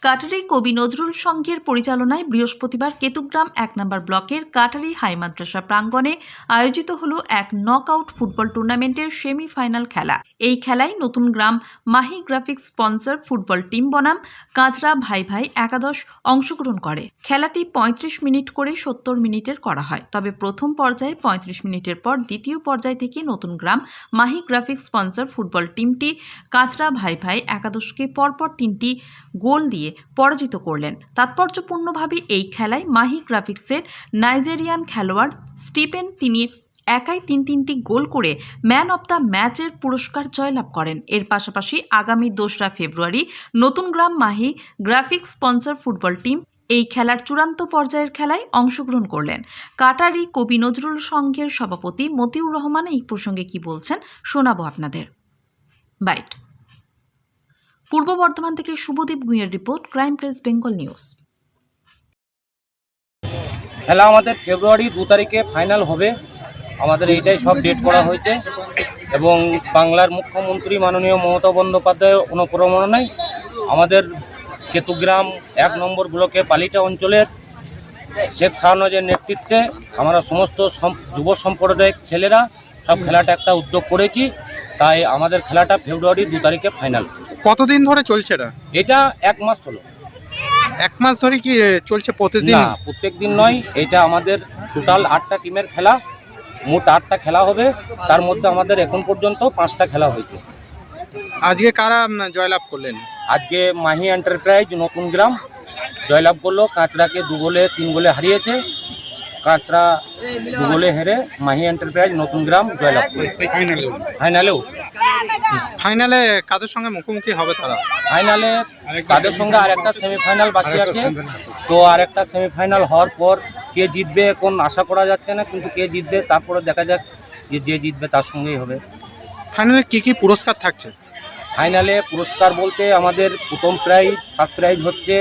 কাটারি কবি নজরুল সংঘের পরিচালনায় বৃহস্পতিবার কেতুগ্রাম ১ নম্বর ব্লকের কাটারি হাই মাদ্রাসা প্রাঙ্গণে আয়োজিত হল এক নকআউট ফুটবল টুর্নামেন্টের সেমিফাইনাল খেলা। এই খেলায় Natun Gram Mahi graphics sponsor football team বনাম কাঁচরা ভাই ভাই একাদশ অংশগ্রহণ করে। খেলাটি ৩৫ মিনিট করে ৭০ মিনিটের করা হয়। তবে প্রথম পর্যায়ে ৩৫ মিনিটের পর দ্বিতীয় পর্যায় থেকে নতুন Gram Mahi graphics sponsor football টিমটি কাঁচরা ভাই ভাই একাদশকে পরপর ৩টি গোল দিয়ে পরাজিত করলেন। তাৎপর্যপূর্ণভাবে এই খেলায় মাহি গ্রাফিক্সের নাইজেরিয়ান খেলোয়াড় স্টিফেন তিনি একাই তিনটি গোল করে ম্যান অব দ্য ম্যাচের পুরস্কার জয়লাভ করেন। এর পাশাপাশি আগামী ২রা February Natun Gram Mahi graphics sponsor football team এই খেলার চূড়ান্ত পর্যায়ের খেলায় অংশগ্রহণ করলেন। কাটারি কবি নজরুল সংঘের সভাপতি মতিউর রহমান এই প্রসঙ্গে কি বলছেন শোনাবো আপনাদের। বাইট। পূর্ব বর্ধমান থেকে শুভদীপ গুঁইয়ের report, crime press Bengal news. খেলা আমাদের ফেব্রুয়ারি ২ তারিখে ফাইনাল হবে। আমাদের এইটাই সব ডেট করা হয়েছে এবং বাংলার মুখ্যমন্ত্রী মাননীয় মমতা বন্দ্যোপাধ্যায়ের অনুপ্রেরণায় আমাদের কেতুগ্রাম ১ নম্বর ব্লকে পালিটা অঞ্চলের শেখ শাহনওয়াজের নেতৃত্বে আমরা সমস্ত যুব সম্প্রদায়ের ছেলেরা সব খেলাটা একটা উদ্যোগ করেছি। তাই আমাদের খেলাটা ফেব্রুয়ারি ২ তারিখে ফাইনাল। কতদিন ধরে চলছে এটা ১ মাস হলো। ১ মাস ধরে কি চলছে প্রতিদিন? না, প্রত্যেক দিন নয়। এটা আমাদের টোটাল ৮টা টিমের খেলা, মোট 8টা খেলা হবে। তার মধ্যে আমাদের এখন পর্যন্ত 5টা খেলা হয়েছে। আজকে কারা জয়লাভ করলেন? আজকে মাহি এন্টারপ্রাইজ নতুন গ্রাম জয়লাভ করলো। কাঁচরাকে 2 গোলে 3 গোলে হারিয়েছে। কাঁচরা 2 গোলে হেরে মাহি এন্টারপ্রাইজ নতুন গ্রাম জয়লাভ করে ফাইনালে কাদের সঙ্গে মুখোমুখি হবে তারা? ফাইনালে তাদের সঙ্গে আরেকটা সেমিফাইনাল বাকি আছে। তো আরেকটা সেমিফাইনাল হওয়ার পর কে জিতবে এখন আশা করা যাচ্ছে না, কিন্তু কে জিতবে তারপরে দেখা যাক। যে জিতবে তার সঙ্গেই হবে। ফাইনালে কি কি পুরস্কার থাকছে? ফাইনালে পুরস্কার বলতে আমাদের প্রথম প্রাইজ, ফার্স্ট প্রাইজ হচ্ছে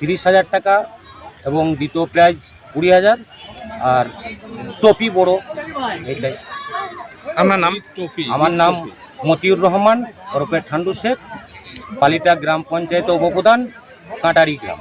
30,000 টাকা এবং দ্বিতীয় প্রাইজ 20,000 আর ট্রফি বড় এইটাই। আমার নাম? আমার নাম মতিউর রহমান ওরফে ঠান্ডু শেখ, পালিটা গ্রাম পঞ্চায়েত উপপ্রধান, কাটারি গ্রাম।